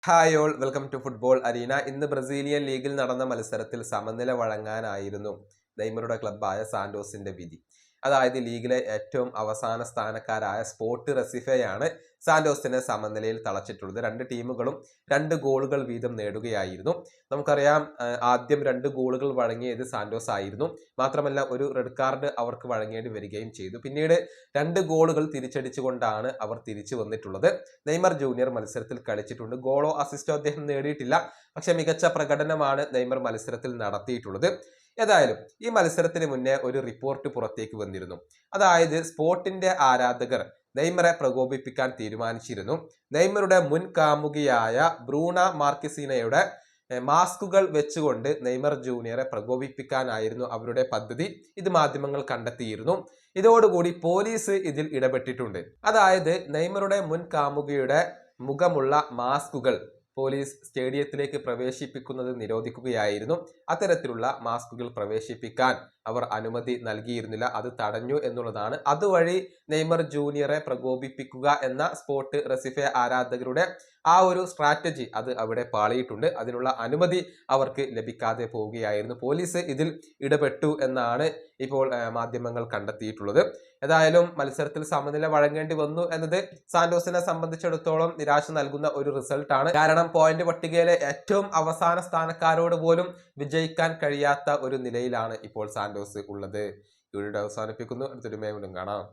Hi all welcome to football arena. ഇന്ന് Brazilian ലീഗിൽ നടന്ന മത്സരത്തിൽ സമനില വഴങ്ങാനായിരുന്നു നെയ്മറുടെ ക്ലബ്ബായ സാന്റോസിന്റെ വിധി. അതായത് ലീഗിലെ ഏറ്റവും അവസാന സ്ഥാനക്കാരായ സ്പോർട്ട് റെസിഫെയാണ് സാന്റോസിനെ സമനിലയിൽ തളച്ചിട്ടുള്ളത്. രണ്ട് ടീമുകളും 2 ഗോളുകൾ വീതം നേടുകയായിരുന്നു. നമുക്കറിയാം, ആദ്യം 2 ഗോളുകൾ വഴങ്ങിയത് സാന്റോസ് ആയിരുന്നു. മാത്രമല്ല, ഒരു റെഡ് കാർഡ് അവർക്ക് വഴങ്ങേണ്ടി വരികയും ചെയ്തു. പിന്നീട് 2 ഗോളുകൾ തിരിച്ചടിച്ചുകൊണ്ടാണ് അവർ തിരിച്ചു വന്നിട്ടുള്ളത്. നെയ്മർ ജൂനിയർ മത്സരത്തിൽ കളിച്ചിട്ടുണ്ട്. ഗോളോ അസിസ്റ്റോ അദ്ദേഹം നേടിയിട്ടില്ല. പക്ഷെ മികച്ച പ്രകടനമാണ് നെയ്മർ മത്സരത്തിൽ നടത്തിയിട്ടുള്ളത്. ഏതായാലും ഈ മത്സരത്തിന് മുന്നേ ഒരു റിപ്പോർട്ട് പുറത്തേക്ക് വന്നിരുന്നു. അതായത് സ്പോർട്ടിന്റെ ആരാധകർ നെയ്മറെ പ്രകോപിപ്പിക്കാൻ തീരുമാനിച്ചിരുന്നു. നെയ്മറുടെ മുൻ കാമുകിയായ ബ്രൂണ മാർക്കിസീനയുടെ മാസ്കുകൾ വെച്ചുകൊണ്ട് നെയ്മർ ജൂനിയറെ പ്രകോപിപ്പിക്കാനായിരുന്നു അവരുടെ പദ്ധതി. ഇത് മാധ്യമങ്ങൾ കണ്ടെത്തിയിരുന്നു. ഇതോടുകൂടി പോലീസ് ഇതിൽ ഇടപെട്ടിട്ടുണ്ട്. അതായത് നെയ്മറുടെ മുൻ കാമുകിയുടെ മുഖമുള്ള മാസ്കുകൾ പോലീസ് സ്റ്റേഡിയത്തിലേക്ക് പ്രവേശിപ്പിക്കുന്നത് നിരോധിക്കുകയായിരുന്നു. അത്തരത്തിലുള്ള മാസ്കുകൾ പ്രവേശിപ്പിക്കാൻ അവർ അനുമതി നൽകിയിരുന്നില്ല. അത് തടഞ്ഞു എന്നുള്ളതാണ്. അതുവഴി നെയ്മർ ജൂനിയറെ പ്രകോപിപ്പിക്കുക എന്ന സ്പോർട്ട് റെസിഫെ ആരാധകരുടെ ആ ഒരു സ്ട്രാറ്റജി അത് അവിടെ പാളിയിട്ടുണ്ട്. അതിനുള്ള അനുമതി അവർക്ക് ലഭിക്കാതെ പോവുകയായിരുന്നു. പോലീസ് ഇതിൽ ഇടപെട്ടു എന്നാണ് ഇപ്പോൾ മാധ്യമങ്ങൾ കണ്ടെത്തിയിട്ടുള്ളത്. ഏതായാലും മത്സരത്തിൽ സമനില വഴങ്ങേണ്ടി വന്നു എന്നത് സാന്റോസിനെ സംബന്ധിച്ചിടത്തോളം നിരാശ നൽകുന്ന ഒരു റിസൾട്ടാണ്. കാരണം പോയിന്റ് പട്ടികയിലെ ഏറ്റവും അവസാന സ്ഥാനക്കാരോട് പോലും വിജയിക്കാൻ കഴിയാത്ത ഒരു നിലയിലാണ് ഇപ്പോൾ സാന്റോസ് ഉള്ളത്. വീഡിയോ അവസാനിപ്പിക്കുന്നു. അടുത്തൊരു വീണ്ടും കാണാം.